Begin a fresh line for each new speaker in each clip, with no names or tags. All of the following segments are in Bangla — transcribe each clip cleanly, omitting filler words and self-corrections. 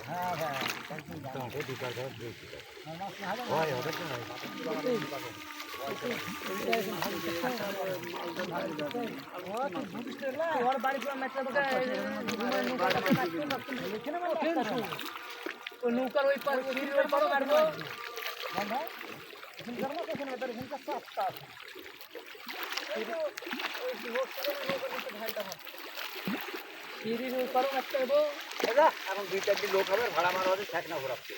হ্যাঁ হ্যাঁ
নৌকার ওই পারো কাটবো
এখন 2-4টি লোক হবে ভাড়া মারা হচ্ছে ঠেক না ঘোরাচ্ছে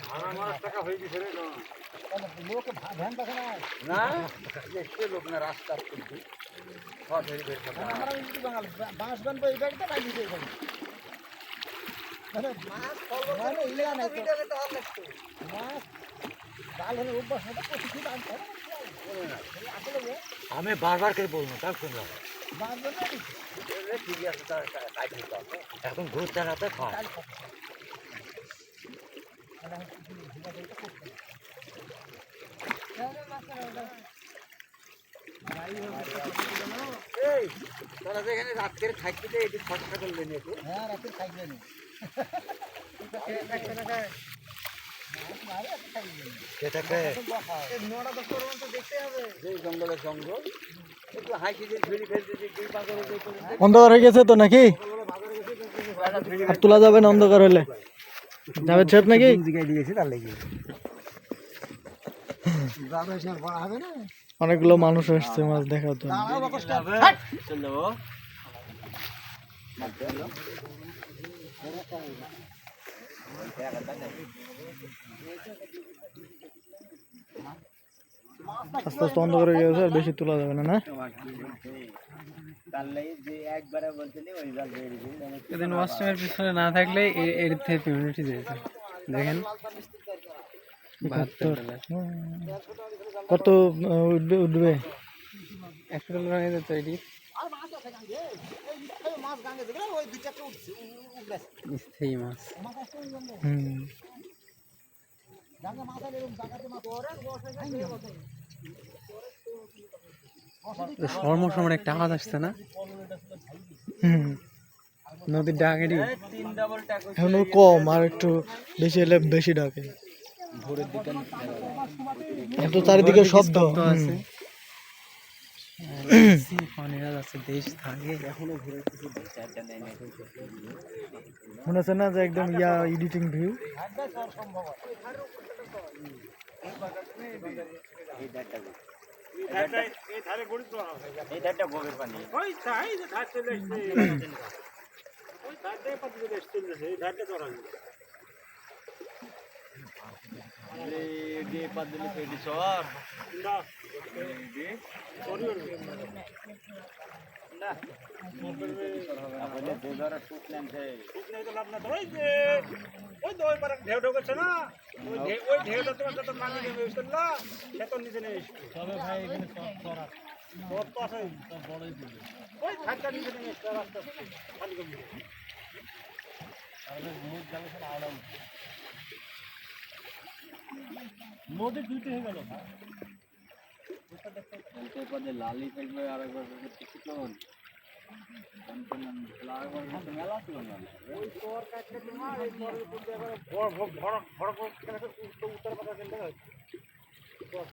ভাড়া মারার টাকা হয়ে গেছে রে লোক ভ্যান দেখে না এসে লোক না রাস্তা কিন্তু বাঁশ বানবো এই গাড়িটা না দিতে আমি বারবার করে বলবো তার শুনলাম ঠিকই আছে এখন ঘুর চালাতে খায় এই তোরা যেখানে রাত্রে থাকবি তো এটি খরচা করলেন একটু হ্যাঁ রাত্রে থাকবেন
অন্ধকার হয়ে গেছে তো নাকি আর তোলা যাবে না অন্ধকার হলে যাবে ছেপ নাকি
দিয়েছি তার লেগে
অনেকগুলো মানুষ আসছে মাছ দেখার জন্য আস্তে আস্তে অন্ধকার হয়ে গেছে আর বেশি তোলা যাবে না না
ওয়াশরুমের পিছনে না থাকলে এর থেকে পেমেন্ট দিয়েছে দেখেন
কত উঠবে
$100 হয়ে যেত এটি স্থায়ী মাছ সময় একটা আওয়াজ আসছে না নদীর ডাকেরই
এখন কম আর একটু বেশি এলে বেশি ডাকে
ভোরের দিকে
এত চারিদিকে শব্দ
আছে দেশ থাকে এখনো ঘুরে
মনে হচ্ছে না যে একদম এডিটিং ভিউ নদী দুইটা হয়ে গেল লালি থাকবে আর একবার মেলা ছিল না